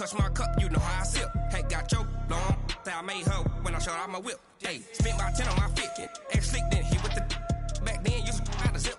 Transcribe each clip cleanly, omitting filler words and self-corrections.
touch my cup, you know how I sip. Hey, got your long, say I made her when I showed out my whip. Hey, spent my 10 on my fit, ex slick then hit with the back then, you out of zip.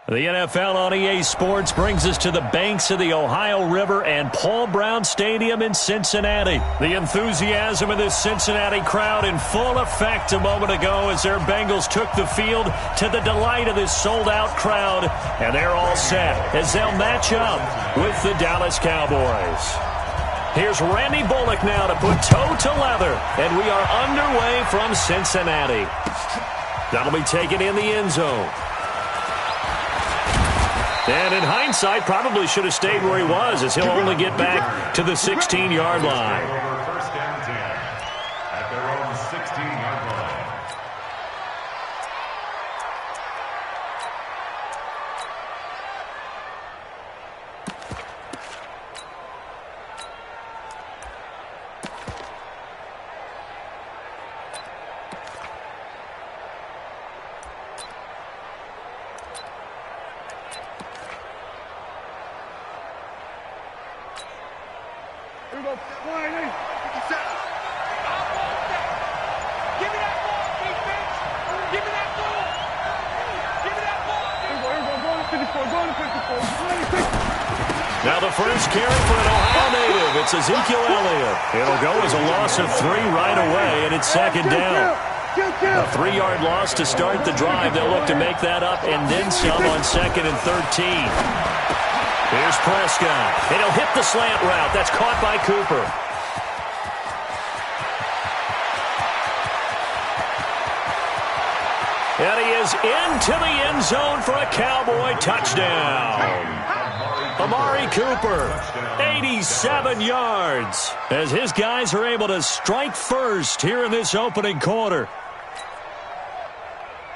The NFL on EA Sports brings us to the banks of the Ohio River and Paul Brown Stadium in Cincinnati. The enthusiasm of this Cincinnati crowd in full effect a moment ago as their Bengals took the field to the delight of this sold-out crowd. And they're all set as they'll match up with the Dallas Cowboys. Here's Randy Bullock now to put toe to leather. And we are underway from Cincinnati. That'll be taken in the end zone. And in hindsight, probably should have stayed where he was as he'll only get back to the 16-yard line. First and 10 at their own 16-yard line. Now the first carry for an Ohio native. It's Ezekiel Elliott. It'll go as a loss of 3 right away, and it's second down. A 3-yard loss to start the drive. They'll look to make that up and then some on 2nd and 13. Here's Prescott. And he'll hit the slant route. That's caught by Cooper. And he is into the end zone for a Cowboy touchdown. Amari Cooper, 87 yards, as his guys are able to strike first here in this opening quarter.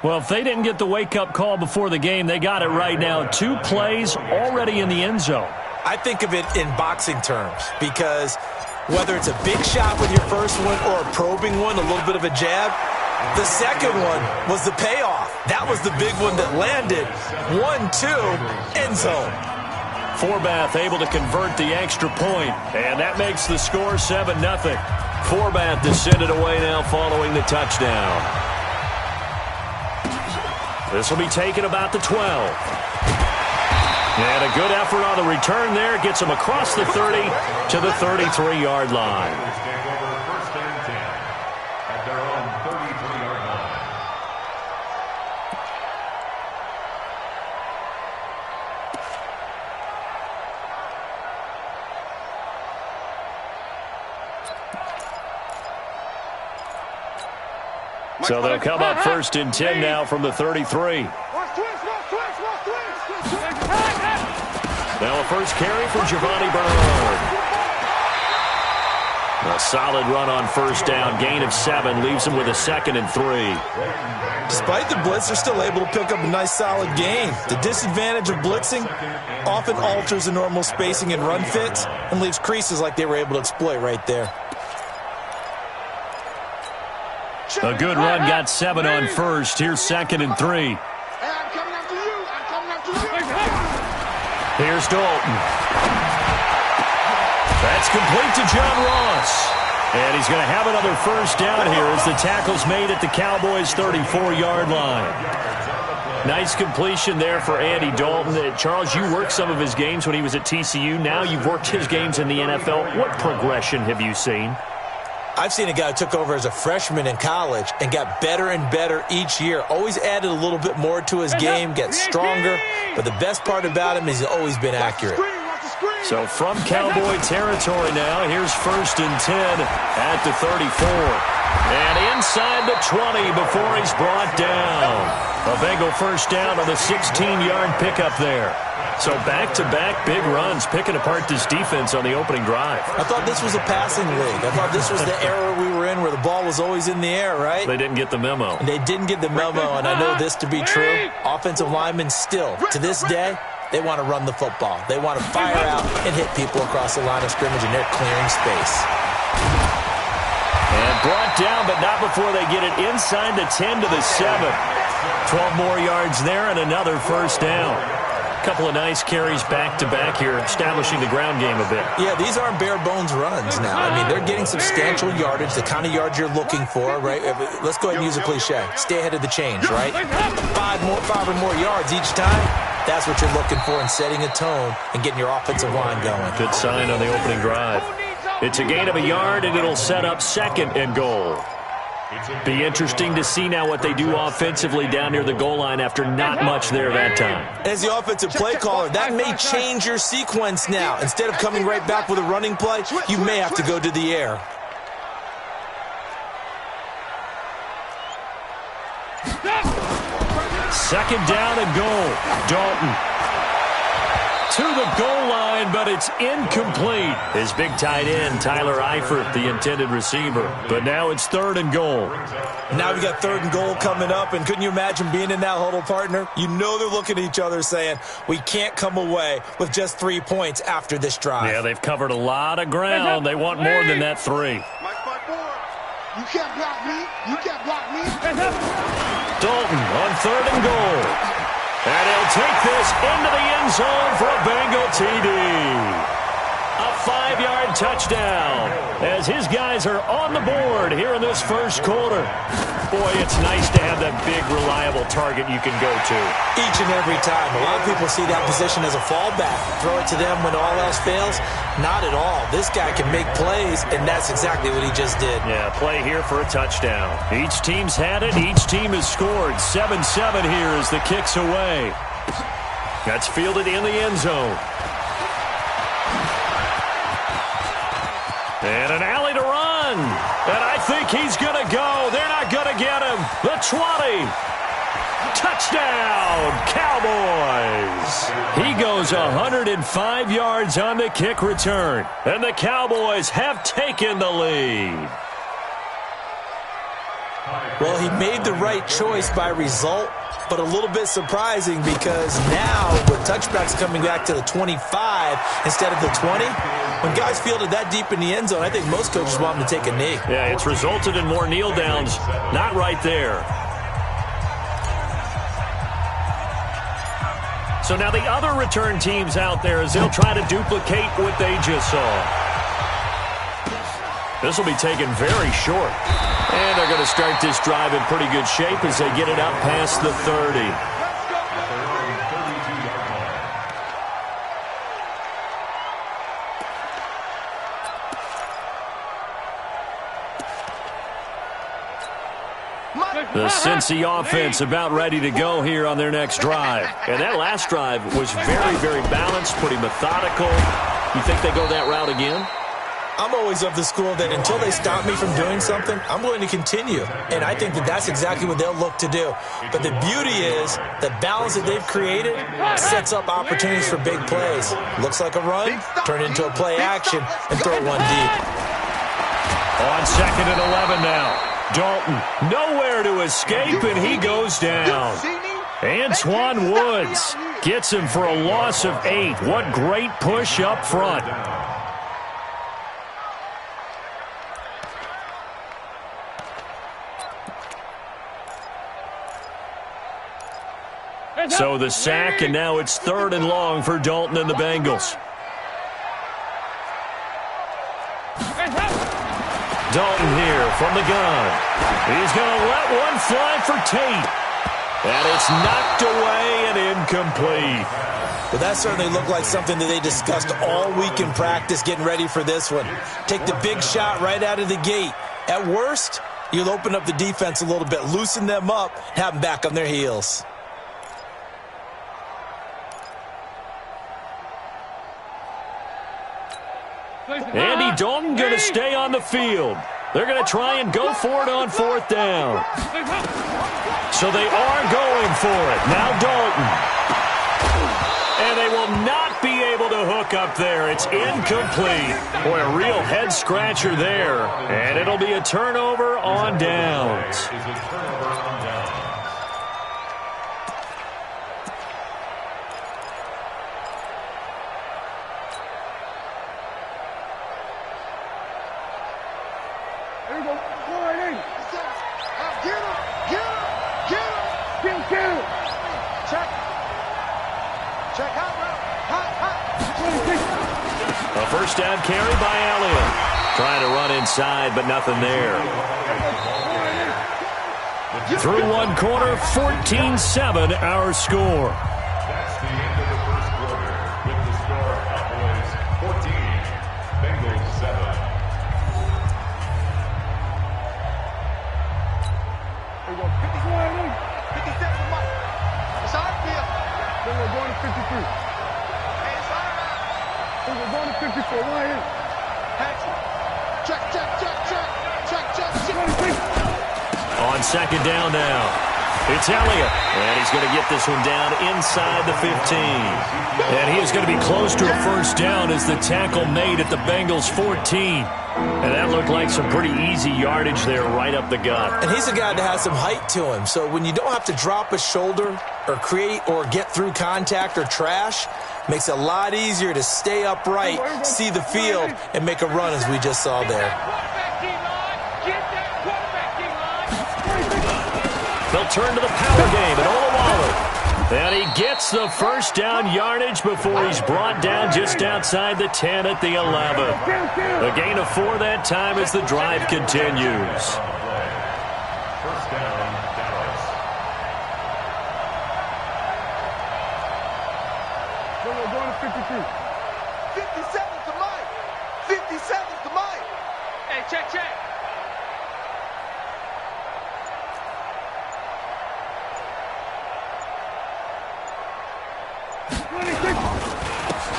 Well, if they didn't get the wake-up call before the game, they got it right now. 2 plays already in the end zone. I think of it in boxing terms because whether it's a big shot with your first one or a probing one, a little bit of a jab, the second one was the payoff. That was the big one that landed. 1-2, end zone. Forbath able to convert the extra point, and that makes the score 7-0. Forbath to send it away now following the touchdown. This will be taken about the 12. And a good effort on the return there gets him across the 30 to the 33-yard line. First and 10 at their own 33-yard line. So they'll come up first and 10 now from the 33. Now a first carry for Giovanni Bernard. A solid run on first down. Gain of 7 leaves him with a 2nd and 3. Despite the blitz, they're still able to pick up a nice solid gain. The disadvantage of blitzing often alters the normal spacing and run fits and leaves creases like they were able to exploit right there. A good run got 7 on first. Here's 2nd and 3. Here's Dalton. That's complete to John Ross. And he's going to have another first down here as the tackle's made at the Cowboys' 34-yard line. Nice completion there for Andy Dalton. Charles, you worked some of his games when he was at TCU. Now you've worked his games in the NFL. What progression have you seen? I've seen a guy who took over as a freshman in college and got better and better each year. Always added a little bit more to his game, gets stronger. But the best part about him is he's always been accurate. So from Cowboy territory now, here's 1st and 10 at the 34. And inside the 20 before he's brought down. A Bengal first down on the 16-yard pickup there. So back-to-back big runs, picking apart this defense on the opening drive. I thought this was a passing league. I thought this was the era we were in where the ball was always in the air, right? They didn't get the memo. And they didn't get the memo, and I know this to be true. Offensive linemen still, to this day, they want to run the football. They want to fire out and hit people across the line of scrimmage, and they're clearing space. And brought down, but not before they get it inside the 10 to the 7. 12 more yards there and another first down. Couple of nice carries back-to-back here, establishing the ground game a bit. Yeah, these aren't bare-bones runs now. I mean, they're getting substantial yardage, the kind of yards you're looking for, right? Let's go ahead and use a cliche. Stay ahead of the change, right? Five or more yards each time. That's what you're looking for in setting a tone and getting your offensive line going. Good sign on the opening drive. It's a gain of a yard, and it'll set up 2nd and goal. Be interesting to see now what they do offensively down near the goal line after not much there that time. As the offensive play caller, that may change your sequence now. Instead of coming right back with a running play, you may have to go to the air. Second down and goal. Dalton to the goal line, but it's incomplete. His big tight end, Tyler Eifert, the intended receiver. But now it's 3rd and goal. Now we got 3rd and goal coming up, and couldn't you imagine being in that huddle, partner? You know they're looking at each other saying, we can't come away with just 3 points after this drive. Yeah, they've covered a lot of ground. They want more than that 3. You can't block me. You can't block me. Dalton on 3rd and goal. And he'll take this into the end zone for a Bengal TD. A 5-yard touchdown as his guys are on the board here in this first quarter. Boy, it's nice to have that big, reliable target you can go to. Each and every time. A lot of people see that position as a fallback. Throw it to them when all else fails. Not at all. This guy can make plays, and that's exactly what he just did. Yeah, play here for a touchdown. Each team's had it. Each team has scored. 7-7 here as the kick's away. That's fielded in the end zone. And an alley to run. And I think he's going to go. They're not going to get him. The 20. Touchdown, Cowboys. He goes 105 yards on the kick return. And the Cowboys have taken the lead. Well, he made the right choice by result, but a little bit surprising because now with touchbacks coming back to the 25 instead of the 20, when guys fielded that deep in the end zone, I think most coaches want them to take a knee. Yeah, it's resulted in more kneel downs. Not right there. So now the other return teams out there as they'll try to duplicate what they just saw. This will be taken very short. And they're going to start this drive in pretty good shape as they get it up past the 30. The Cincy offense about ready to go here on their next drive. And that last drive was very, very balanced, pretty methodical. You think they go that route again? I'm always of the school that until they stop me from doing something, I'm going to continue. And I think that that's exactly what they'll look to do. But the beauty is the balance that they've created sets up opportunities for big plays. Looks like a run, turn it into a play action, and throw one deep. On 2nd and 11 now. Dalton nowhere to escape, and he goes down. Antoine Woods gets him for a loss of 8. What great push up front. So the sack, and now it's 3rd and long for Dalton and the Bengals. Dalton here from the gun. He's going to let one fly for Tate. And it's knocked away and incomplete. Well, that certainly looked like something that they discussed all week in practice getting ready for this one. Take the big shot right out of the gate. At worst, you'll open up the defense a little bit, loosen them up, have them back on their heels. Andy Dalton going to stay on the field. They're going to try and go for it on 4th down. So they are going for it. Now Dalton. And they will not be able to hook up there. It's incomplete. Boy, a real head-scratcher there. And it'll be a turnover on downs. Check first down carry by Elliott. Trying to run inside, but nothing there. Through one quarter, 14-7 our score. That's the end of the first quarter with the score Cowboys 14, Bengals 7. There we go. 57 to Mike. It's our field. Then we're going to 53. Hey, it's all right. Then we're going to 54. Right here. Check. On second down now, it's Elliott, and he's going to get this one down inside the 15. And he is going to be close to a first down as the tackle made at the Bengals 14. And that looked like some pretty easy yardage there right up the gut. And he's a guy that has some height to him, so when you don't have to drop a shoulder or create or get through contact or trash, makes it a lot easier to stay upright, see the field, and make a run as we just saw there. They'll turn to the power game at Olawale. And he gets the first down yardage before he's brought down just outside the 10 at the 11. A gain of 4 that time as the drive continues. First down, Dallas. Then we're going to 53. 57 to Mike. 57 to Mike. Hey, check.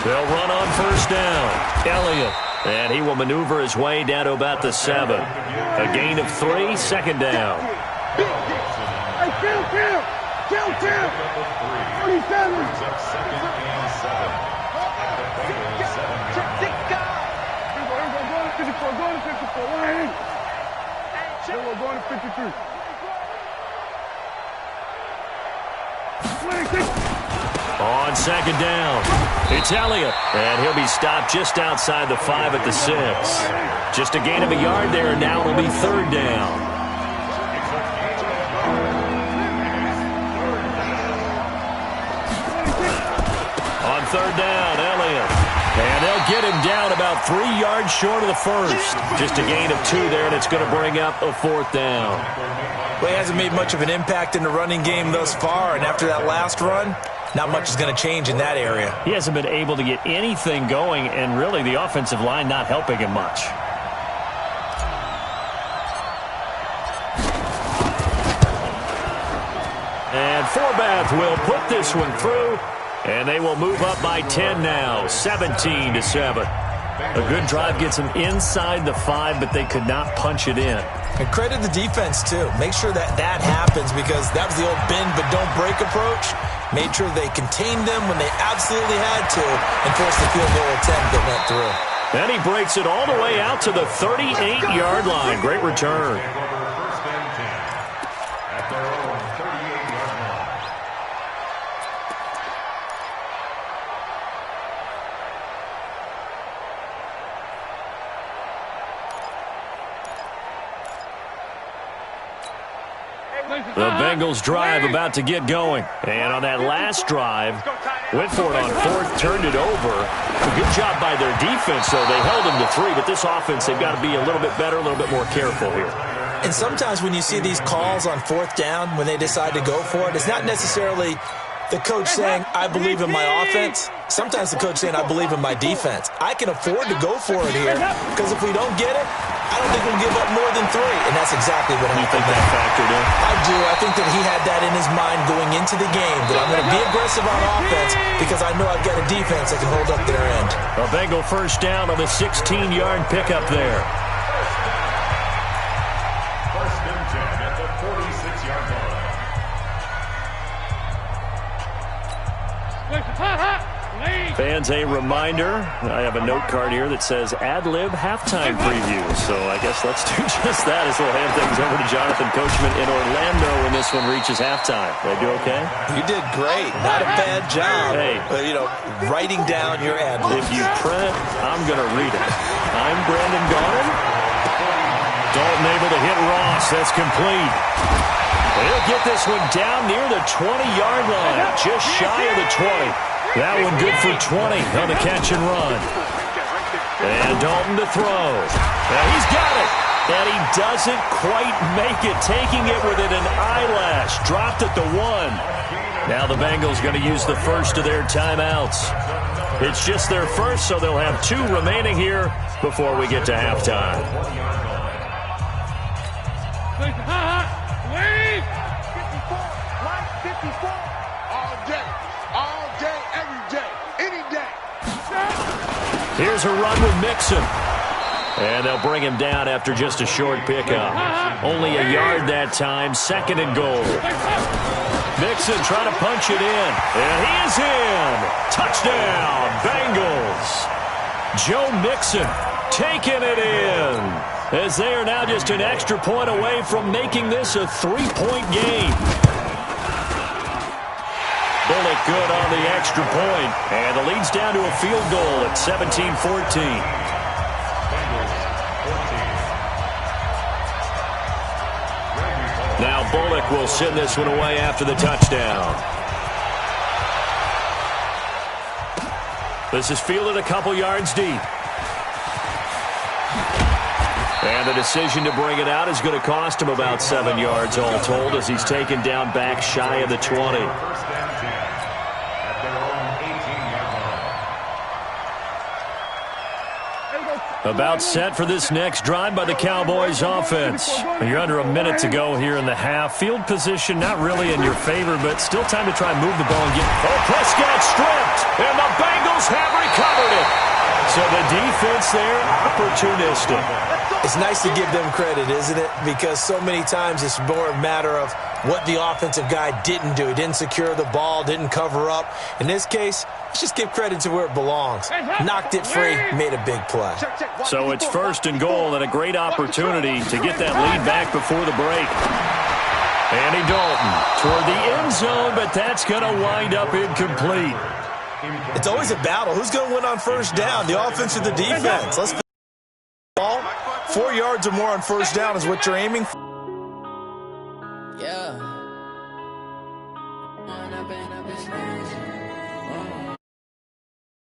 They'll run on first down. Elliott. And he will maneuver his way down to about the 7. A gain of 3, second down. Hey, kill. 47. Brings up second and 7. Thynka. We're going to 54. Right here. Then we're going to 53. 26. On second down, it's Elliott, and he'll be stopped just outside the 5 at the 6. Just a gain of a yard there, and now it'll be third down. On third down, Elliott, and they'll get him down about 3 yards short of the first. Just a gain of 2 there, and it's going to bring up a fourth down. Well, he hasn't made much of an impact in the running game thus far, and after that last run, not much is going to change in that area. He hasn't been able to get anything going, and really the offensive line not helping him much. And Forbath will put this one through, and they will move up by 10 now, 17-7. A good drive gets them inside the 5, but they could not punch it in. And credit the defense, too. Make sure that happens, because that was the old bend but don't break approach. Made sure they contained them when they absolutely had to and forced the field goal attempt that went through. And he breaks it all the way out to the 38-yard line. Great return. First and 10 at their own 38-yard line. The Bengals drive about to get going. And on that last drive, went for it on fourth, turned it over. A good job by their defense, though. They held them to 3, but this offense, they've got to be a little bit better, a little bit more careful here. And sometimes when you see these calls on fourth down, when they decide to go for it, it's not necessarily the coach saying, I believe in my offense. Sometimes the coach saying, I believe in my defense. I can afford to go for it here, because if we don't get it, I don't think we'll give up more than 3, and that's exactly what happened. You think that factored in? I do. I think that he had that in his mind going into the game, that I'm going to be aggressive on offense because I know I've got a defense that can hold up their end. A Bengal first down on the 16-yard pickup there. First and 10 at the 46-yard line. Fans, a reminder, I have a note card here that says ad-lib halftime preview. So I guess let's do just that as we'll hand things over to Jonathan Coachman in Orlando when this one reaches halftime. Did I do okay? You did great. Not a bad job. Hey. Writing down your ad-lib. If you print, I'm going to read it. I'm Brandon Gaudin. Dalton able to hit Ross. That's complete. They'll get this one down near the 20-yard line, just shy of the 20. That one good for 20 on the catch and run. And Dalton to throw. Now he's got it. And he doesn't quite make it, taking it within an eyelash. Dropped at the 1. Now the Bengals going to use the first of their timeouts. It's just their first, so they'll have 2 remaining here before we get to halftime. Wait! 54, like 54. All day, every day, any day. Here's a run with Mixon. And they'll bring him down after just a short pickup. Only a yard that time, 2nd and goal. Mixon trying to punch it in. And he is in. Touchdown, Bengals. Joe Mixon taking it in. As they are now just an extra point away from making this a 3-point game. Bullock good on the extra point. And the lead's down to a field goal at 17-14. Now Bullock will send this one away after the touchdown. This is fielded a couple yards deep. And the decision to bring it out is going to cost him about 7 yards all told as he's taken down back shy of the 20. About set for this next drive by the Cowboys offense. You're under a minute to go here in the half. Field position not really in your favor, but still time to try and move the ball and get... Oh, Prescott stripped, and the Bengals have recovered it. So the defense there, opportunistic. It's nice to give them credit, isn't it? Because so many times it's more a matter of what the offensive guy didn't do. He didn't secure the ball, didn't cover up. In this case, let's just give credit to where it belongs. Knocked it free, made a big play. So it's 1st and goal and a great opportunity to get that lead back before the break. Andy Dalton toward the end zone, but that's going to wind up incomplete. It's always a battle. Who's going to win on 1st down, the offense or the defense? Let's ball. 4 yards or more on 1st down is what you're aiming for. Yeah.